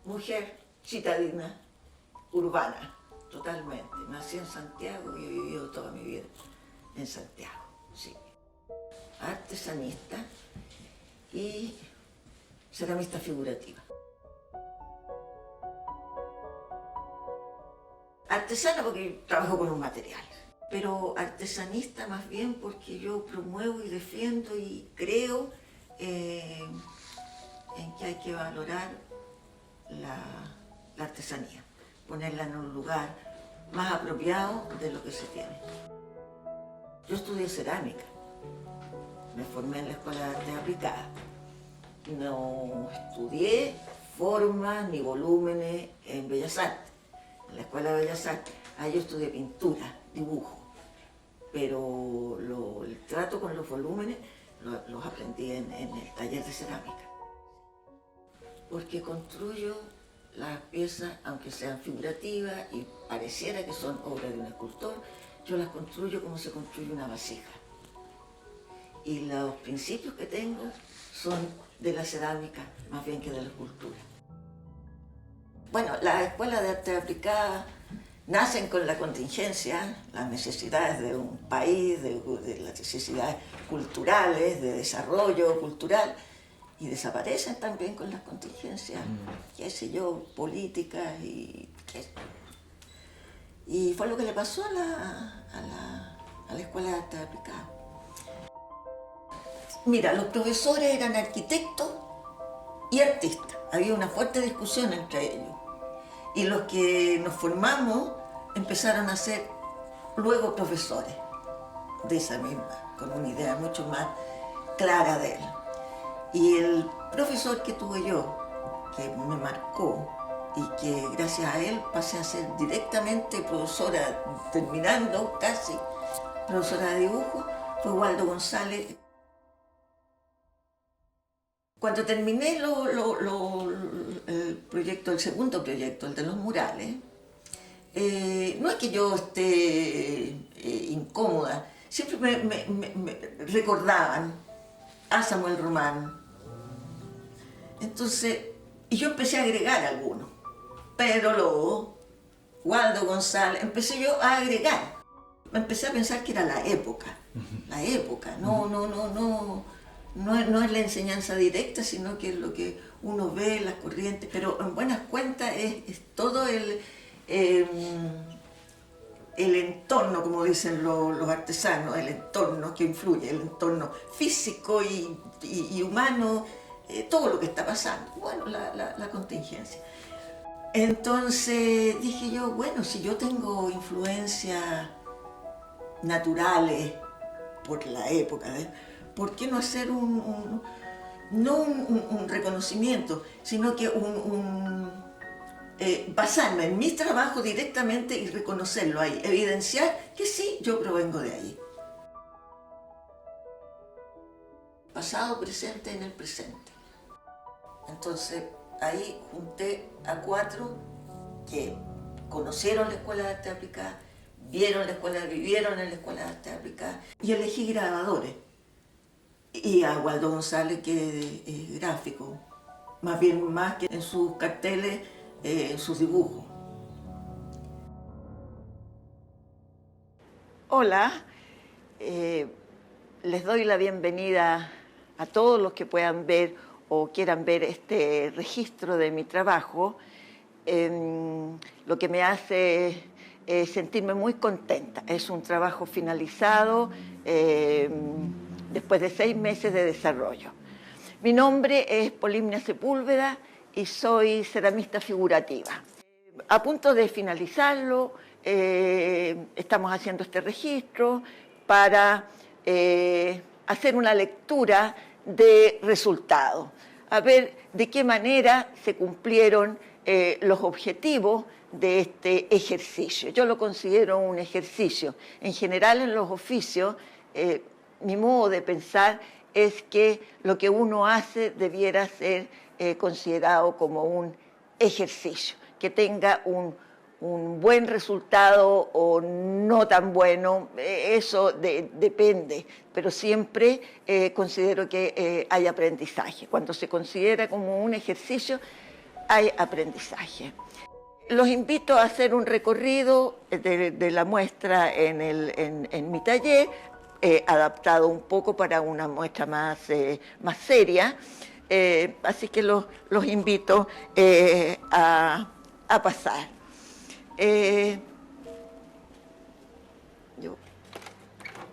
mujer citadina, urbana, totalmente. Nací en Santiago y he vivido toda mi vida en Santiago, sí. Artesanista y ceramista figurativa. Artesana porque trabajo con un material, pero artesanista más bien porque yo promuevo y defiendo y creo en que hay que valorar la artesanía, ponerla en un lugar más apropiado de lo que se tiene. Yo estudié cerámica, me formé en la Escuela de Artes Aplicadas. No estudié formas ni volúmenes en Bellas Artes. En la Escuela de Bellas Artes, ahí yo estudié pintura, dibujo, pero el trato con los volúmenes los aprendí en el taller de cerámica. Porque construyo las piezas, aunque sean figurativas y pareciera que son obras de un escultor, yo las construyo como se construye una vasija. Y los principios que tengo son de la cerámica más bien que de la escultura. Bueno, las escuelas de arte aplicada nacen con la contingencia, las necesidades de un país, de las necesidades culturales, de desarrollo cultural, y desaparecen también con las contingencias, qué sé yo, políticas y qué. Y fue lo que le pasó a la Escuela de Arte Aplicada. Mira, los profesores eran arquitectos y artistas. Había una fuerte discusión entre ellos. Y los que nos formamos empezaron a ser luego profesores de esa misma, con una idea mucho más clara de él. Y el profesor que tuve yo, que me marcó y que gracias a él pasé a ser directamente profesora, terminando casi, profesora de dibujo, fue Waldo González. Cuando terminé el proyecto, el segundo proyecto, el de los murales, no es que yo esté incómoda, siempre me recordaban a Samuel Román. Entonces, y yo empecé a agregar algunos, Pedro Lobo, Waldo González, empecé yo a agregar. Empecé a pensar que era la época, no es la enseñanza directa, sino que es lo que uno ve, las corrientes, pero en buenas cuentas es todo el entorno, como dicen los artesanos, el entorno que influye, el entorno físico y humano, todo lo que está pasando, bueno, la contingencia. Entonces dije yo, bueno, si yo tengo influencias naturales por la época, ¿por qué no hacer no un reconocimiento, sino que basarme en mi trabajo directamente y reconocerlo ahí, evidenciar que sí, yo provengo de ahí. Pasado, presente, en el presente. Entonces ahí junté a 4 que conocieron la Escuela de Arte Aplicada, vivieron en la Escuela de Arte Aplicada, y elegí grabadores. Y a Waldo González, que es gráfico, más que en sus carteles, en sus dibujos. Hola, les doy la bienvenida a todos los que puedan ver o quieran ver este registro de mi trabajo, lo que me hace sentirme muy contenta. Es un trabajo finalizado después de 6 meses de desarrollo. Mi nombre es Polimnia Sepúlveda y soy ceramista figurativa. A punto de finalizarlo, estamos haciendo este registro para hacer una lectura de resultados, a ver de qué manera se cumplieron los objetivos de este ejercicio. Yo lo considero un ejercicio. En general, en los oficios, mi modo de pensar es que lo que uno hace debiera ser considerado como un ejercicio, que tenga un buen resultado o no tan bueno, eso depende, pero siempre considero que hay aprendizaje. Cuando se considera como un ejercicio, hay aprendizaje. Los invito a hacer un recorrido de la muestra en mi taller, adaptado un poco para una muestra más seria, así que los invito a pasar. Yo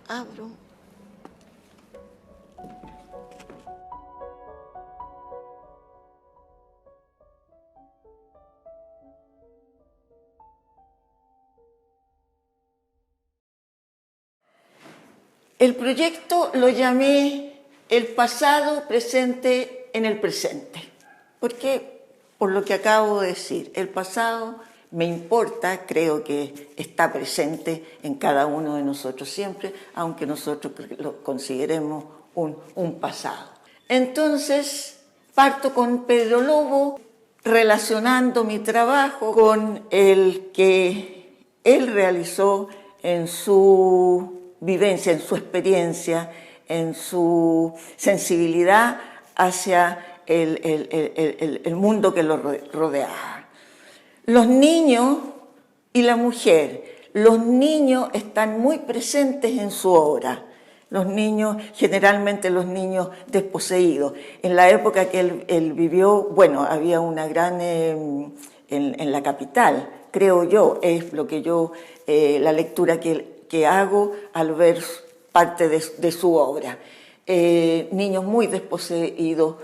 abro. El proyecto lo llamé El pasado presente en el presente. ¿Por qué? Por lo que acabo de decir. El pasado me importa, creo que está presente en cada uno de nosotros siempre, aunque nosotros lo consideremos un pasado. Entonces, parto con Pedro Lobo, relacionando mi trabajo con el que él realizó en su vivencia, en su experiencia, en su sensibilidad hacia el mundo que lo rodeaba. Los niños y la mujer. Los niños están muy presentes en su obra. Los niños, generalmente los niños desposeídos. En la época que él vivió, bueno, había una gran, en la capital, creo yo, es lo que yo, la lectura que hago al ver parte de su obra. Niños muy desposeídos,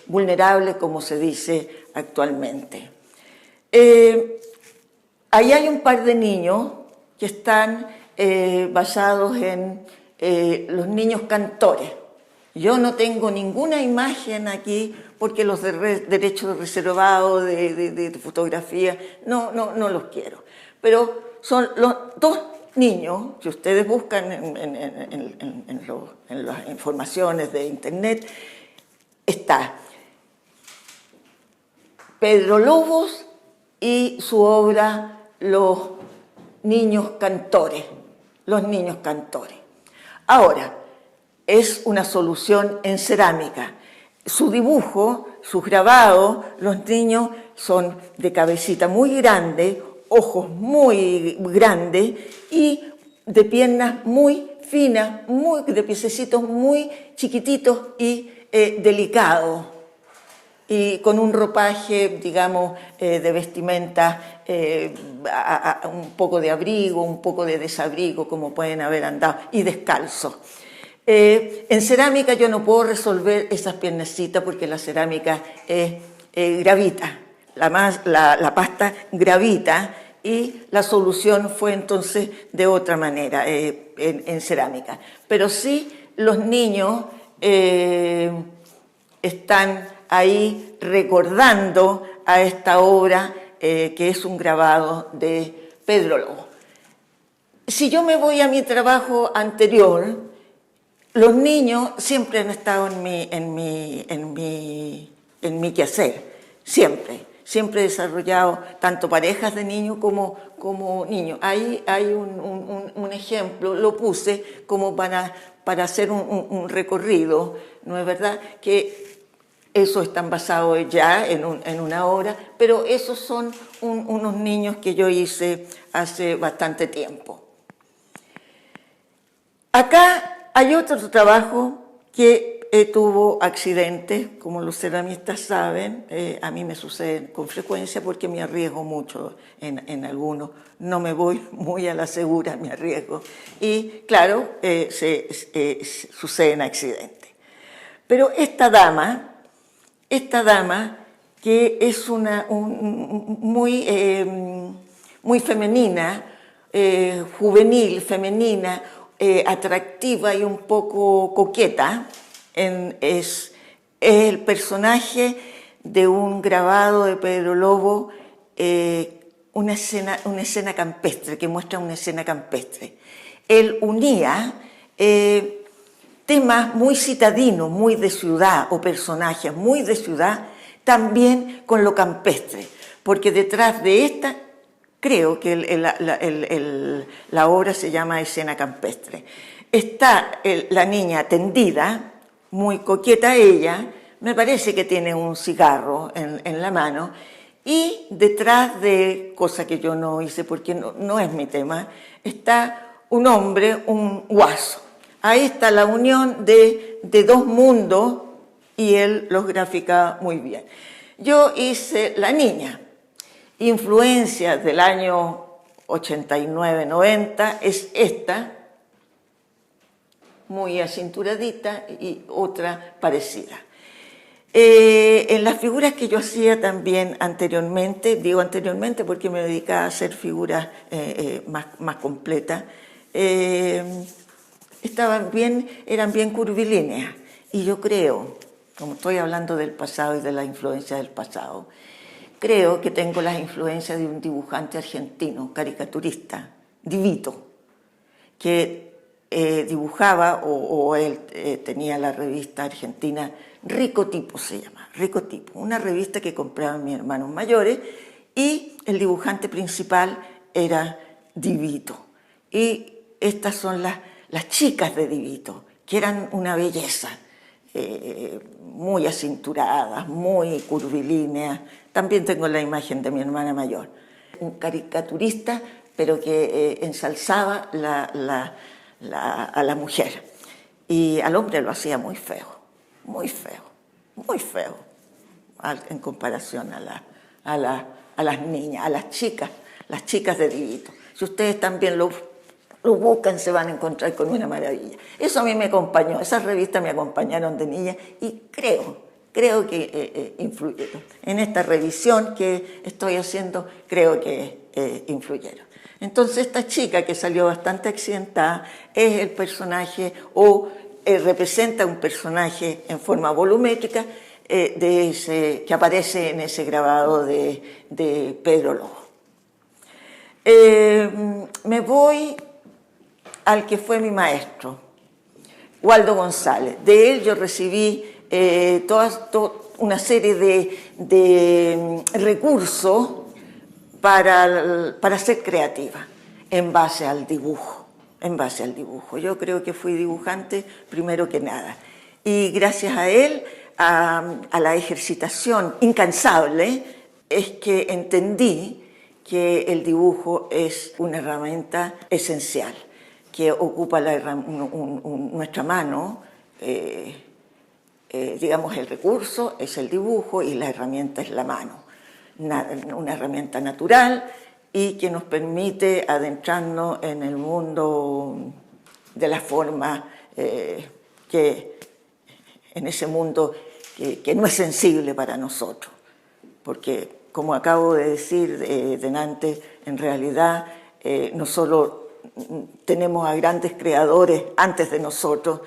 vulnerables, como se dice actualmente. Ahí hay un par de niños que están basados en los niños cantores. Yo no tengo ninguna imagen aquí porque los derechos reservados de fotografía no los quiero. Pero son los dos niños que ustedes buscan en las informaciones de internet. Está Pedro Lobos y su obra Los niños cantores. Los niños cantores. Ahora, es una solución en cerámica. Su dibujo, sus grabados, los niños son de cabecita muy grande, ojos muy grandes y de piernas muy finas, de piececitos muy chiquititos y delicados. Y con un ropaje, digamos, de vestimenta, un poco de abrigo, un poco de desabrigo, como pueden haber andado, y descalzos. En cerámica yo no puedo resolver esas piernecitas porque la cerámica gravita, la pasta gravita, y la solución fue entonces de otra manera en cerámica. Pero sí los niños están ahí recordando a esta obra que es un grabado de Pedro Lobo. Si yo me voy a mi trabajo anterior, los niños siempre han estado en mi quehacer, siempre he desarrollado tanto parejas de niños como niños. Ahí hay un ejemplo, lo puse como para hacer un recorrido, ¿no es verdad? Que esos están basados ya en una obra, pero esos son unos niños que yo hice hace bastante tiempo. Acá hay otro trabajo que tuvo accidentes, como los ceramistas saben, a mí me sucede con frecuencia porque me arriesgo mucho en algunos, no me voy muy a la segura, me arriesgo, y claro, suceden accidentes. Pero esta dama que es muy femenina, juvenil, femenina, atractiva y un poco coqueta, es el personaje de un grabado de Pedro Lobo, una escena campestre, que muestra una escena campestre. Él unía temas muy citadinos, muy de ciudad, o personajes muy de ciudad, también con lo campestre, porque detrás de esta, creo que la obra se llama Escena campestre. Está la niña tendida, muy coqueta ella, me parece que tiene un cigarro en la mano, y detrás de, cosa que yo no hice porque no es mi tema, está un hombre, un guaso. Ahí está la unión de dos mundos y él los grafica muy bien. Yo hice La Niña. Influencia del año 89-90 es esta, muy acinturadita, y otra parecida. En las figuras que yo hacía también anteriormente, digo anteriormente porque me dedicaba a hacer figuras más completas, eran bien curvilíneas. Y yo creo, como estoy hablando del pasado y de la influencia del pasado, creo que tengo las influencias de un dibujante argentino, caricaturista, Di Vito, que dibujaba, o él tenía la revista argentina Ricotipo, se llama, Ricotipo, una revista que compraban mis hermanos mayores, y el dibujante principal era Di Vito. Y estas son las chicas de Di Vito, que eran una belleza, muy acinturadas, muy curvilíneas. También tengo la imagen de mi hermana mayor. Un caricaturista, pero que ensalzaba a la mujer. Y al hombre lo hacía muy feo, muy feo, muy feo, en comparación a las niñas, a las chicas de Di Vito. Si ustedes también lo buscan, se van a encontrar con una maravilla. Eso a mí me acompañó, esas revistas me acompañaron de niña, y creo que influyeron. En esta revisión que estoy haciendo, creo que influyeron. Entonces esta chica, que salió bastante accidentada, es el personaje, o representa un personaje en forma volumétrica que aparece en ese grabado de Pedro Lobo. Me voy al que fue mi maestro, Waldo González. De él yo recibí una serie de recursos para ser creativa, en base al dibujo. Yo creo que fui dibujante primero que nada. Y gracias a él, a la ejercitación incansable, es que entendí que el dibujo es una herramienta esencial, que ocupa nuestra mano. Digamos, el recurso es el dibujo y la herramienta es la mano. Una herramienta natural, y que nos permite adentrarnos en el mundo de la forma, en ese mundo que no es sensible para nosotros. Porque, como acabo de decir delante, en realidad no solo tenemos a grandes creadores antes de nosotros,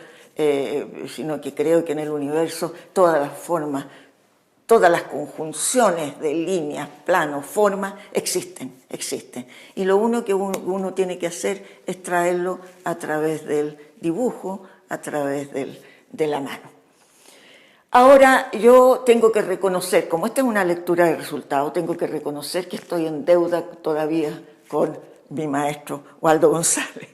sino que creo que en el universo todas las formas, todas las conjunciones de líneas, planos, formas, existen. Y lo único que uno tiene que hacer es traerlo a través del dibujo, a través de la mano. Ahora yo tengo que reconocer, como esta es una lectura de resultados, tengo que reconocer que estoy en deuda todavía con mi maestro Waldo González,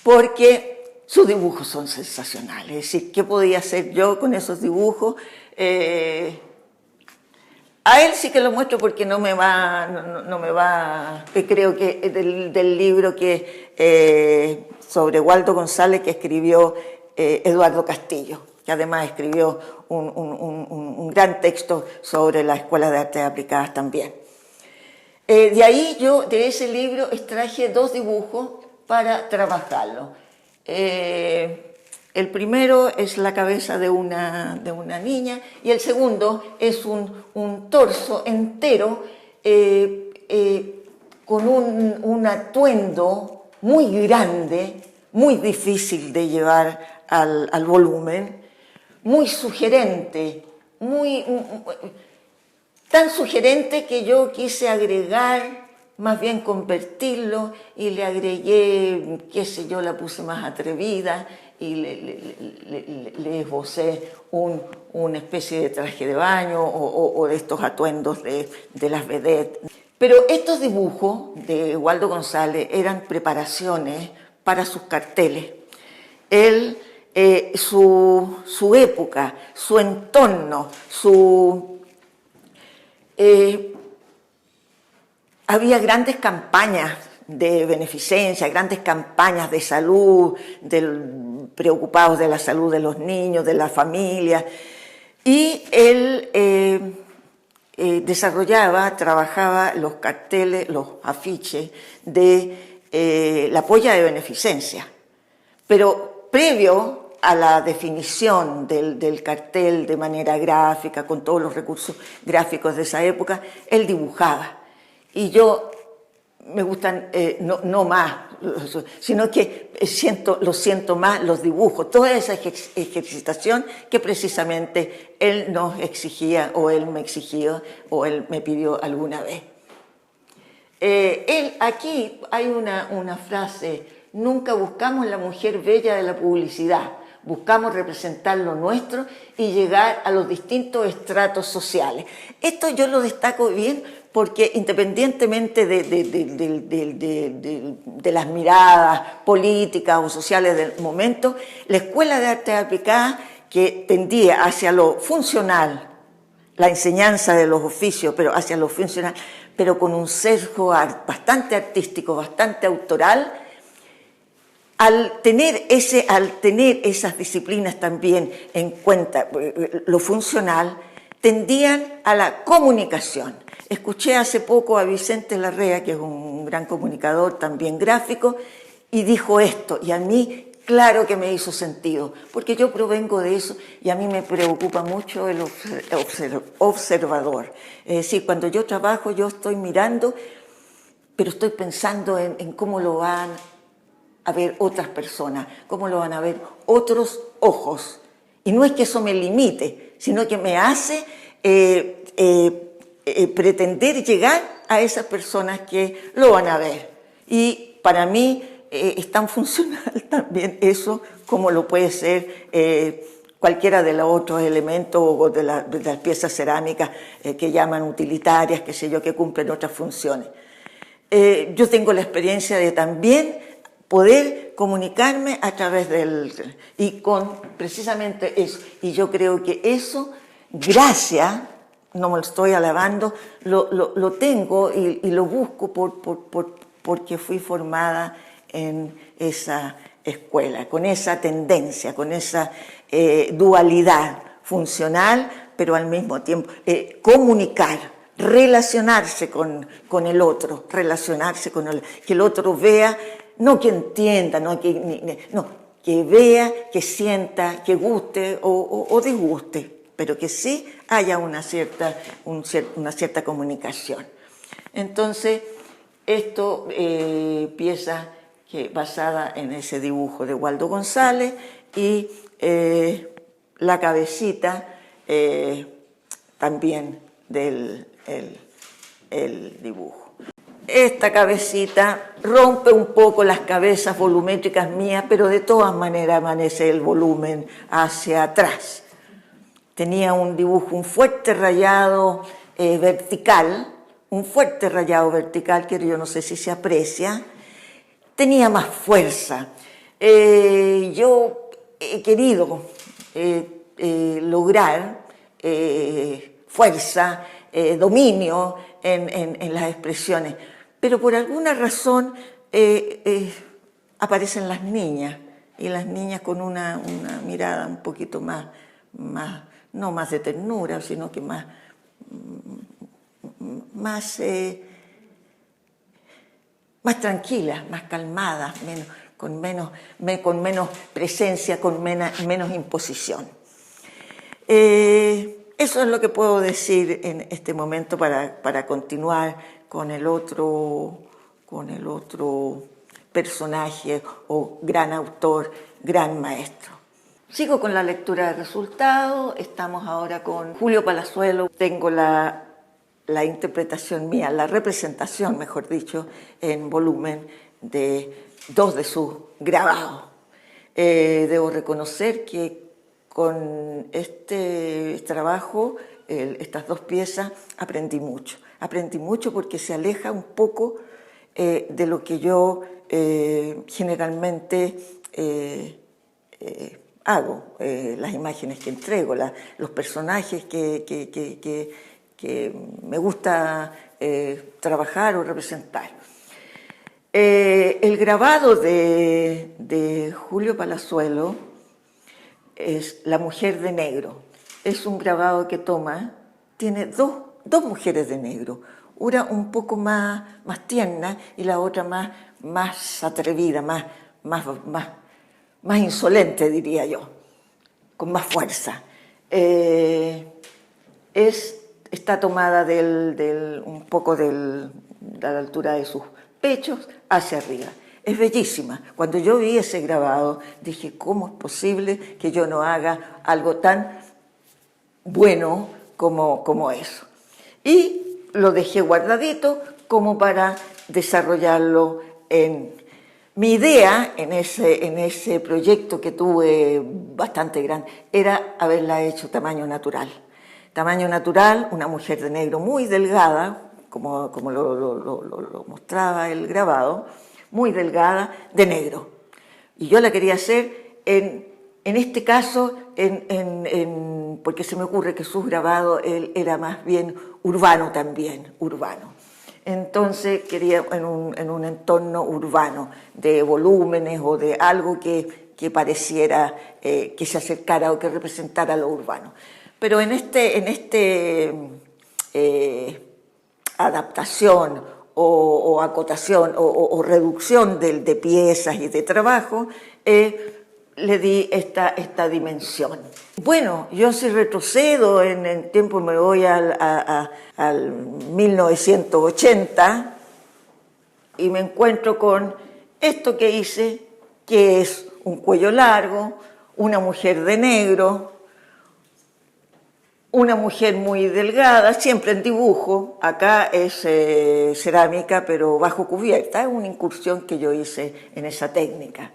porque sus dibujos son sensacionales. Es decir, ¿qué podía hacer yo con esos dibujos? A él sí que lo muestro porque no me va, creo que del libro sobre Waldo González, que escribió Eduardo Castillo, que además escribió un gran texto sobre la Escuela de Artes Aplicadas también. De ahí yo, de ese libro, extraje dos dibujos para trabajarlo. El primero es la cabeza de una niña, y el segundo es un torso entero con un atuendo muy grande, muy difícil de llevar al volumen, muy sugerente, tan sugerente que yo quise agregar, más bien convertirlo, y le agregué, qué sé yo, la puse más atrevida, y le esbocé una especie de traje de baño o de estos atuendos de las vedettes. Pero estos dibujos de Waldo González eran preparaciones para sus carteles. Él su época, su entorno, había grandes campañas de beneficencia, grandes campañas de salud, preocupados de la salud de los niños, de las familias, y él trabajaba los carteles, los afiches de la polla de beneficencia, pero previo a la definición del cartel de manera gráfica, con todos los recursos gráficos de esa época, él dibujaba. Y yo me gustan, no más, sino que lo siento más los dibujos, toda esa ejercitación que precisamente él nos exigía, o él me exigía, o él me pidió alguna vez. Aquí hay una frase: nunca buscamos la mujer bella de la publicidad, buscamos representar lo nuestro y llegar a los distintos estratos sociales. Esto yo lo destaco bien porque independientemente de las miradas políticas o sociales del momento, la Escuela de Artes Aplicadas, que tendía hacia lo funcional, la enseñanza de los oficios, pero hacia lo funcional, pero con un sesgo bastante artístico, bastante autoral, al tener esas disciplinas también en cuenta, lo funcional, tendían a la comunicación. Escuché hace poco a Vicente Larrea, que es un gran comunicador, también gráfico, y dijo esto, y a mí claro que me hizo sentido, porque yo provengo de eso y a mí me preocupa mucho el observador. Es decir, cuando yo trabajo yo estoy mirando, pero estoy pensando en cómo lo van a ver otras personas, cómo lo van a ver otros ojos. Y no es que eso me limite, sino que me hace pretender llegar a esas personas que lo van a ver. Y para mí es tan funcional también eso como lo puede ser cualquiera de los otros elementos o de las piezas cerámicas que llaman utilitarias, qué sé yo, que cumplen otras funciones. Yo tengo la experiencia de también poder comunicarme a través y con precisamente eso. Y yo creo que eso, gracias, no me lo estoy alabando, lo tengo y lo busco porque fui formada en esa escuela, con esa tendencia, con esa dualidad funcional, pero al mismo tiempo comunicar, relacionarse con el otro, que el otro vea, no que entienda, no, que vea, que sienta, que guste o disguste, pero que sí haya una cierta comunicación. Entonces, esto pieza basada en ese dibujo de Waldo González y la cabecita también del dibujo. Esta cabecita rompe un poco las cabezas volumétricas mías, pero de todas maneras amanece el volumen hacia atrás. Tenía un dibujo, un fuerte rayado vertical, que yo no sé si se aprecia. Tenía más fuerza. Yo he querido lograr fuerza, dominio en las expresiones, pero por alguna razón aparecen las niñas, y las niñas con una mirada un poquito más, no más de ternura, sino que más tranquilas, más calmadas, con menos presencia, con menos imposición. Eso es lo que puedo decir en este momento para continuar con el otro personaje o gran autor, gran maestro. Sigo con la lectura de resultados. Estamos ahora con Julio Palazuelo. Tengo la interpretación mía, la representación, mejor dicho, en volumen de 2 de sus grabados. Debo reconocer que con este trabajo, estas 2 piezas, aprendí mucho. Aprendí mucho porque se aleja un poco de lo que yo generalmente hago, las imágenes que entrego, los personajes que me gusta trabajar o representar. El grabado de Julio Palazuelo es La mujer de negro. Es un grabado que tiene dos mujeres de negro, una un poco más tierna y la otra más atrevida, más insolente, diría yo, con más fuerza. Está tomada un poco de la altura de sus pechos hacia arriba. Es bellísima. Cuando yo vi ese grabado, dije, ¿cómo es posible que yo no haga algo tan bueno como eso? Y lo dejé guardadito como para desarrollarlo en... Mi idea en ese proyecto que tuve bastante grande era haberla hecho tamaño natural. Tamaño natural, una mujer de negro muy delgada, como lo mostraba el grabado, muy delgada, de negro. Y yo la quería hacer en este caso, porque se me ocurre que sus grabados él era más bien urbano también, urbano. Entonces quería en un entorno urbano, de volúmenes o de algo que pareciera, que se acercara o que representara lo urbano. Pero en esta adaptación o acotación o reducción de piezas y de trabajo, le di esta dimensión. Bueno, yo si retrocedo en el tiempo, me voy al 1980 y me encuentro con esto que hice, que es un cuello largo, una mujer de negro, una mujer muy delgada, siempre en dibujo. Acá es cerámica, pero bajo cubierta, es una incursión que yo hice en esa técnica.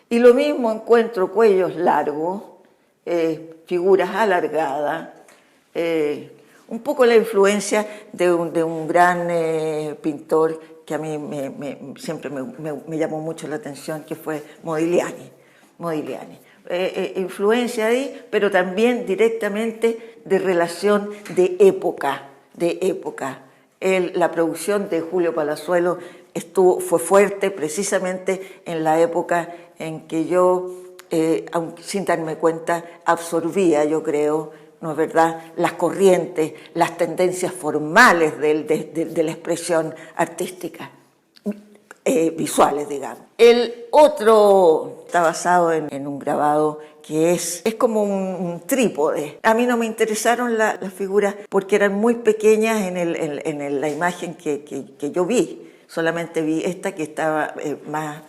Y lo mismo encuentro cuellos largos, figuras alargadas, un poco la influencia de un gran pintor que a mí siempre me llamó mucho la atención, que fue Modigliani. Influencia ahí, pero también directamente de relación de época. La producción de Julio Palazuelo fue fuerte precisamente en la época en que yo, aunque sin darme cuenta, absorbía, yo creo, ¿no es verdad?, las corrientes, las tendencias formales de la expresión artística, visuales, digamos. El otro está basado en un grabado que es como un trípode. A mí no me interesaron las figuras porque eran muy pequeñas en la imagen que yo vi. Solamente vi esta que estaba más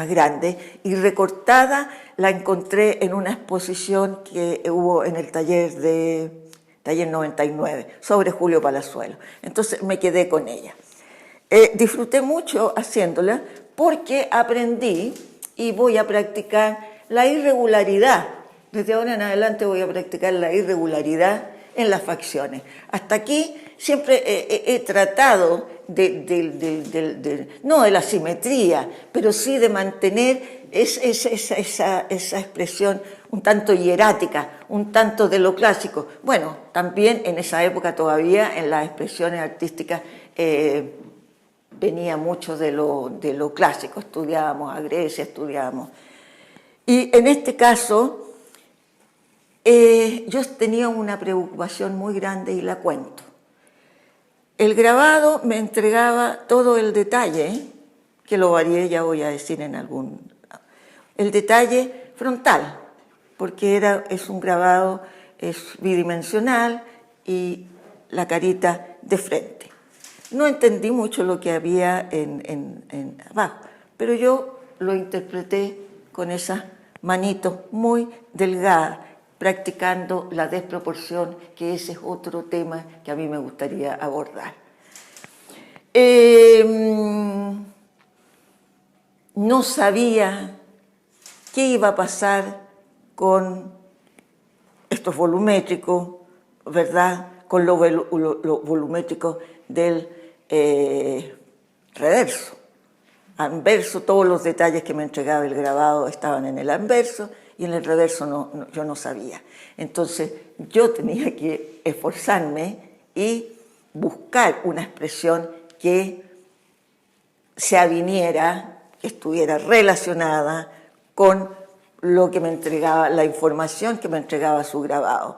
grande, y recortada la encontré en una exposición que hubo en el taller 99 sobre Julio Palazuelo. Entonces me quedé con ella. Disfruté mucho haciéndola porque aprendí y voy a practicar la irregularidad. Desde ahora en adelante voy a practicar la irregularidad en las facciones. Hasta aquí siempre he tratado no de la simetría, pero sí de mantener esa expresión un tanto hierática, un tanto de lo clásico. Bueno, también en esa época todavía en las expresiones artísticas venía mucho de lo clásico, estudiábamos a Grecia, y en este caso yo tenía una preocupación muy grande y la cuento. El grabado me entregaba todo el detalle, que lo varié, ya voy a decir el detalle frontal, porque es un grabado, es bidimensional y la carita de frente. No entendí mucho lo que había en abajo, pero yo lo interpreté con esas manitos muy delgadas, practicando la desproporción, que ese es otro tema que a mí me gustaría abordar. No sabía qué iba a pasar con estos volumétricos, ¿verdad?, con lo volumétrico del reverso. Anverso, todos los detalles que me entregaba el grabado estaban en el anverso, y en el reverso yo no sabía. Entonces yo tenía que esforzarme y buscar una expresión que se aviniera, que estuviera relacionada con lo que me entregaba, la información que me entregaba su grabado.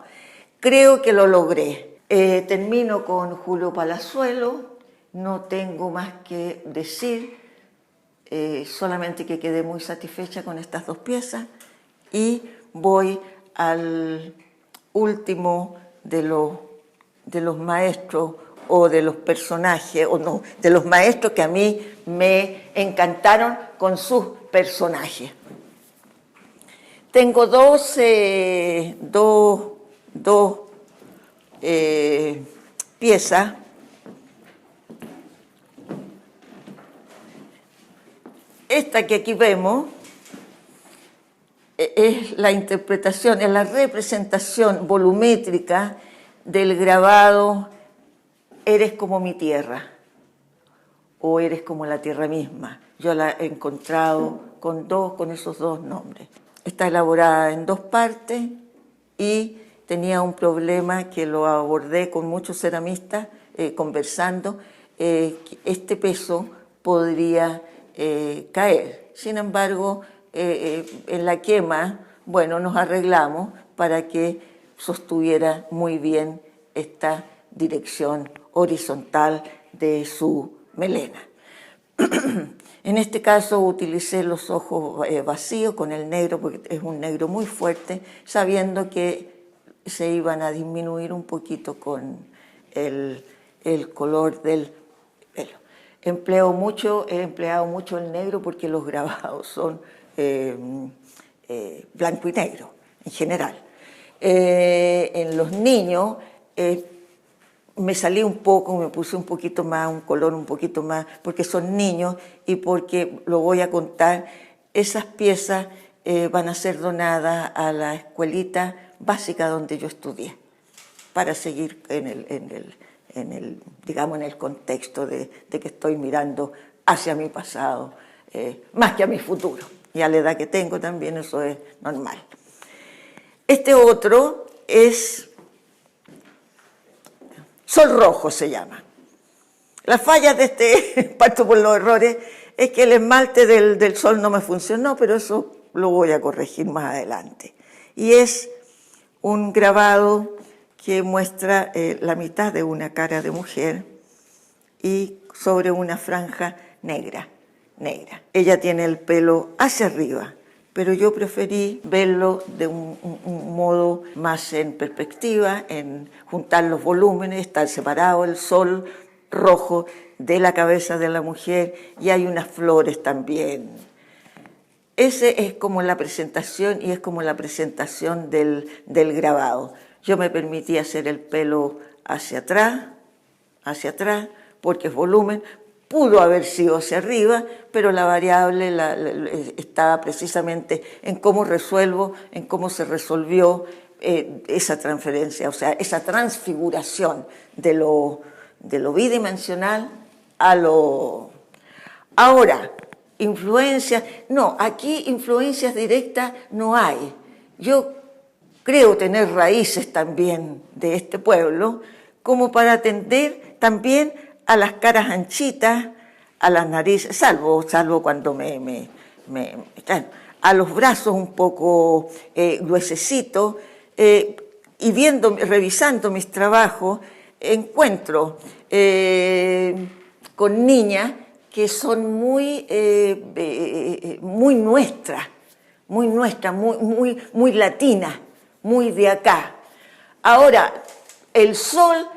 Creo que lo logré. Termino con Julio Palazuelo, no tengo más que decir, solamente que quedé muy satisfecha con estas dos piezas y voy al último de los maestros o de los personajes, o no, de los maestros que a mí me encantaron con sus personajes. Tengo dos piezas. Esta que aquí vemos es la interpretación, es la representación volumétrica del grabado Eres como mi tierra o Eres como la tierra misma. Yo la he encontrado con esos dos nombres. Está elaborada en dos partes y tenía un problema que lo abordé con muchos ceramistas conversando. Este peso podría caer. Sin embargo, en la quema, bueno, nos arreglamos para que sostuviera muy bien esta dirección horizontal de su melena. En este caso utilicé los ojos vacíos con el negro, porque es un negro muy fuerte, sabiendo que se iban a disminuir un poquito con el color del pelo. He empleado mucho el negro porque los grabados son blanco y negro en general. En los niños me salí un poco, me puse un poquito más, un color un poquito más, porque son niños y porque, lo voy a contar, esas piezas van a ser donadas a la escuelita básica donde yo estudié, para seguir digamos, en el contexto de que estoy mirando hacia mi pasado, más que a mi futuro. Y a la edad que tengo también eso es normal. Este otro es Sol Rojo, se llama. La falla de este, parto por los errores, es que el esmalte del sol no me funcionó, pero eso lo voy a corregir más adelante. Y es un grabado que muestra la mitad de una cara de mujer y sobre una franja negra. Ella tiene el pelo hacia arriba, pero yo preferí verlo de un modo más en perspectiva, en juntar los volúmenes, estar separado el sol rojo de la cabeza de la mujer y hay unas flores también. Ese es como la presentación y es como la presentación del grabado. Yo me permití hacer el pelo hacia atrás, porque es volumen. Pudo haber sido hacia arriba, pero la variable estaba precisamente en cómo resuelvo, en cómo se resolvió esa transferencia, o sea, esa transfiguración de lo bidimensional a lo... Ahora, influencias, no, aquí influencias directas no hay. Yo creo tener raíces también de este pueblo, como para atender también a las caras anchitas, a las narices, salvo cuando a los brazos un poco gruesecitos, y revisando mis trabajos, encuentro con niñas que son muy nuestras, muy latinas, muy de acá. Ahora, el sol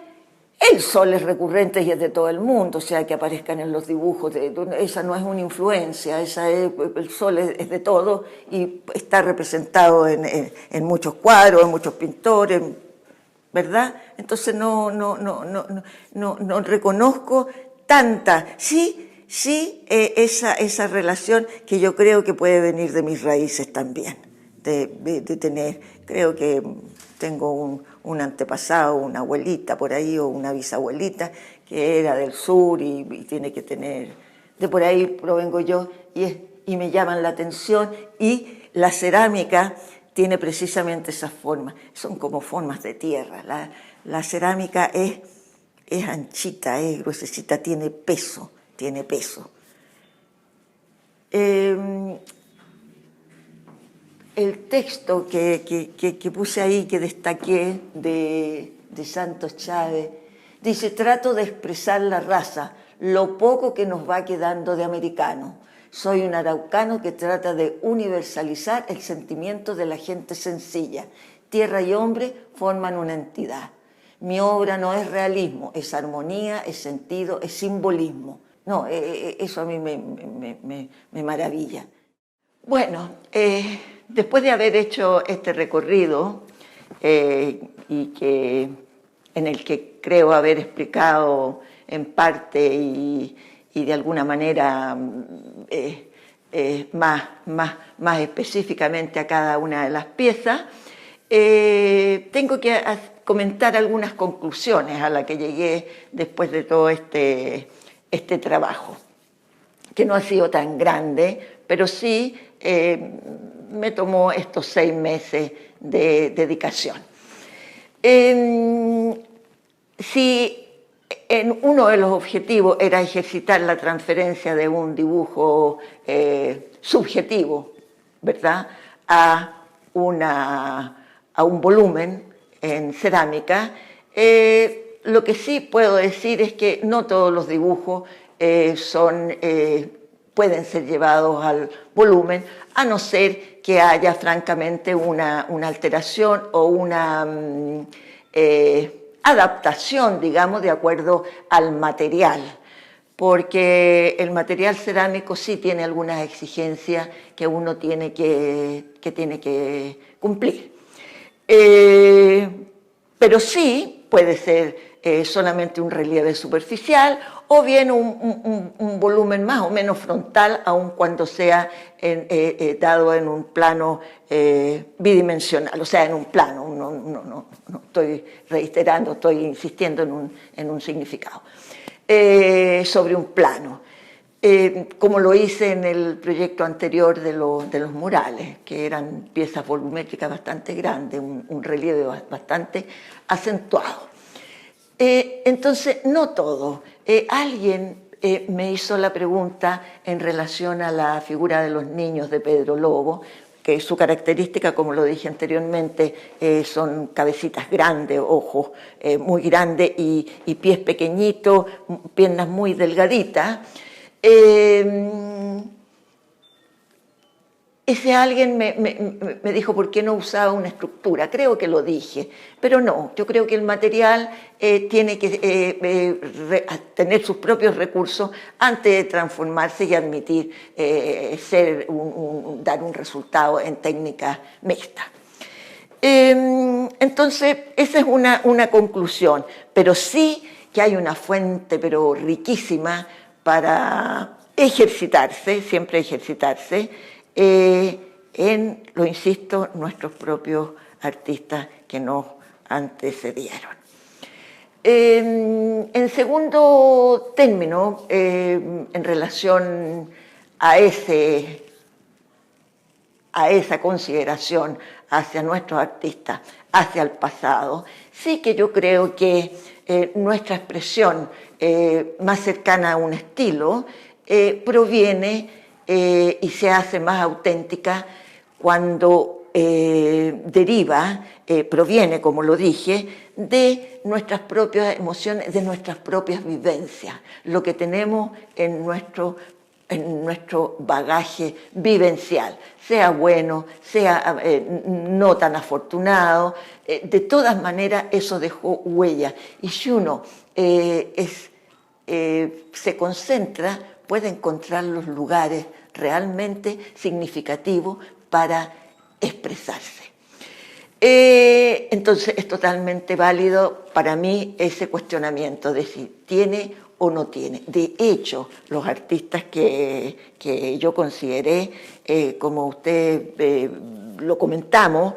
es recurrente y es de todo el mundo, o sea, que aparezcan en los dibujos, esa no es una influencia, el sol es de todo y está representado en muchos cuadros, en muchos pintores, ¿verdad? Entonces no reconozco tanta, sí, esa relación que yo creo que puede venir de mis raíces también, de tener, creo que tengo un antepasado, una abuelita por ahí o una bisabuelita que era del sur y tiene que tener, de por ahí provengo yo y me llaman la atención y la cerámica tiene precisamente esas formas, son como formas de tierra. La cerámica es anchita, es gruesecita, tiene peso, tiene peso. El texto que puse ahí, que destaqué, de Santos Chávez, dice: trato de expresar la raza, lo poco que nos va quedando de americano. Soy un araucano que trata de universalizar el sentimiento de la gente sencilla. Tierra y hombre forman una entidad. Mi obra no es realismo, es armonía, es sentido, es simbolismo. No, eso a mí me maravilla. Bueno, después de haber hecho este recorrido y en el que creo haber explicado en parte y de alguna manera más específicamente a cada una de las piezas, tengo que comentar algunas conclusiones a las que llegué después de todo este trabajo, que no ha sido tan grande, pero sí me tomó estos 6 meses de dedicación. Si uno de los objetivos era ejercitar la transferencia de un dibujo subjetivo, ¿verdad?, a un volumen en cerámica, lo que sí puedo decir es que no todos los dibujos pueden ser llevados al volumen, a no ser que haya francamente una alteración o una adaptación, digamos, de acuerdo al material, porque el material cerámico sí tiene algunas exigencias que uno tiene que cumplir. Pero sí puede ser solamente un relieve superficial o bien un volumen más o menos frontal, aun cuando sea dado en un plano bidimensional, o sea, en un plano, no estoy reiterando, estoy insistiendo en un significado, sobre un plano, como lo hice en el proyecto anterior de los murales, que eran piezas volumétricas bastante grandes, un relieve bastante acentuado. Entonces, no todo. Alguien me hizo la pregunta en relación a la figura de los niños de Pedro Lobo, que su característica, como lo dije anteriormente, son cabecitas grandes, ojos muy grandes y pies pequeñitos, piernas muy delgaditas. Ese alguien me dijo por qué no usaba una estructura. Creo que lo dije, pero no. Yo creo que el material tiene que tener sus propios recursos antes de transformarse y admitir dar un resultado en técnicas mixtas. Entonces, esa es una conclusión, pero sí que hay una fuente, pero riquísima, para ejercitarse, siempre ejercitarse, lo insisto, nuestros propios artistas que nos antecedieron. En segundo término, en relación a esa consideración hacia nuestros artistas, hacia el pasado, sí que yo creo que nuestra expresión más cercana a un estilo proviene y se hace más auténtica cuando proviene, como lo dije, de nuestras propias emociones, de nuestras propias vivencias, lo que tenemos en nuestro bagaje vivencial, sea bueno, sea no tan afortunado, de todas maneras eso dejó huella. Y si uno se concentra, puede encontrar los lugares realmente significativos para expresarse. Entonces es totalmente válido para mí ese cuestionamiento de si tiene o no tiene. De hecho, los artistas que yo consideré, como usted lo comentamos,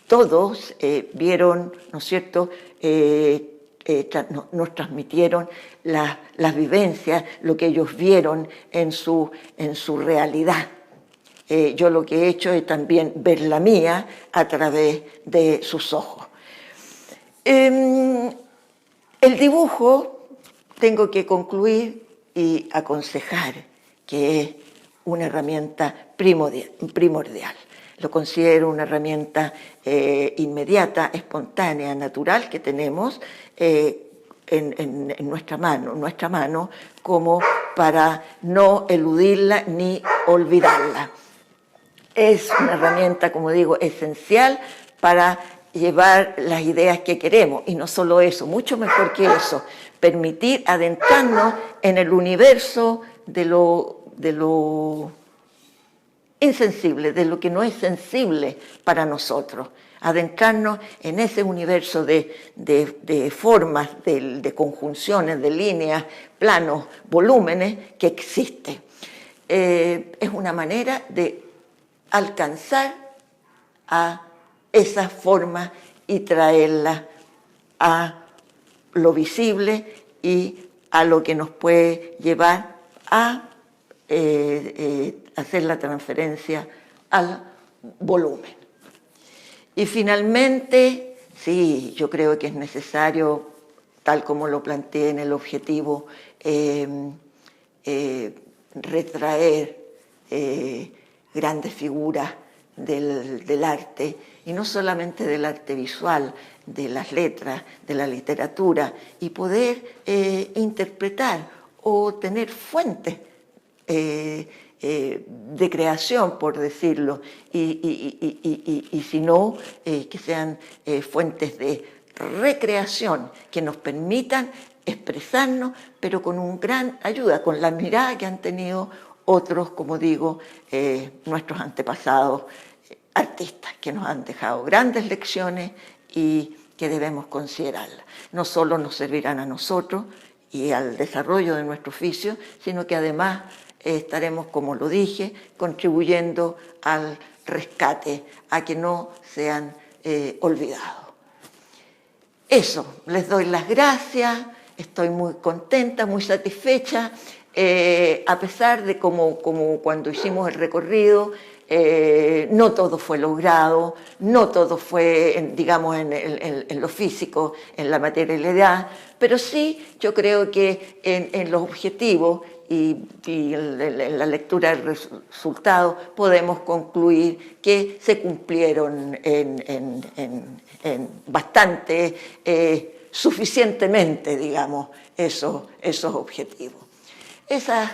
todos vieron, ¿no es cierto?, nos transmitieron las vivencias, lo que ellos vieron en su realidad. Yo lo que he hecho es también ver la mía a través de sus ojos. El dibujo, tengo que concluir y aconsejar que es una herramienta primordial. Lo considero una herramienta inmediata, espontánea, natural que tenemos en nuestra mano, como para no eludirla ni olvidarla. Es una herramienta, como digo, esencial para llevar las ideas que queremos, y no solo eso, mucho mejor que eso, permitir adentrarnos en el universo de lo insensible, de lo que no es sensible para nosotros, adentrarnos en ese universo de formas, de conjunciones, de líneas, planos, volúmenes que existe. Es una manera de alcanzar a esas formas y traerlas a lo visible y a lo que nos puede llevar a hacer la transferencia al volumen. Y finalmente, sí, yo creo que es necesario, tal como lo planteé en el objetivo, retraer grandes figuras del arte, y no solamente del arte visual, de las letras, de la literatura, y poder interpretar o tener fuentes de creación, por decirlo, y si no, que sean fuentes de recreación que nos permitan expresarnos, pero con una gran ayuda, con la mirada que han tenido otros, como digo, nuestros antepasados artistas, que nos han dejado grandes lecciones y que debemos considerarlas. No solo nos servirán a nosotros y al desarrollo de nuestro oficio, sino que además estaremos, como lo dije, contribuyendo al rescate, a que no sean olvidados. Eso, les doy las gracias, estoy muy contenta, muy satisfecha, a pesar de como cuando hicimos el recorrido, no todo fue logrado, no todo fue, digamos, en lo físico, en la materialidad, pero sí yo creo que en los objetivos y en la lectura del resultado podemos concluir que se cumplieron bastante, suficientemente, digamos, esos objetivos. Esas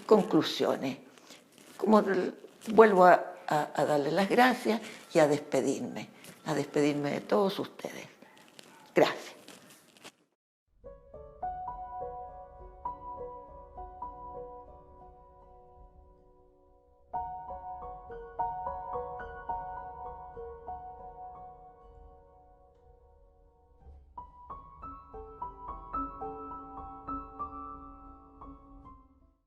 conclusiones, como vuelvo a darle las gracias y a despedirme de todos ustedes. Gracias.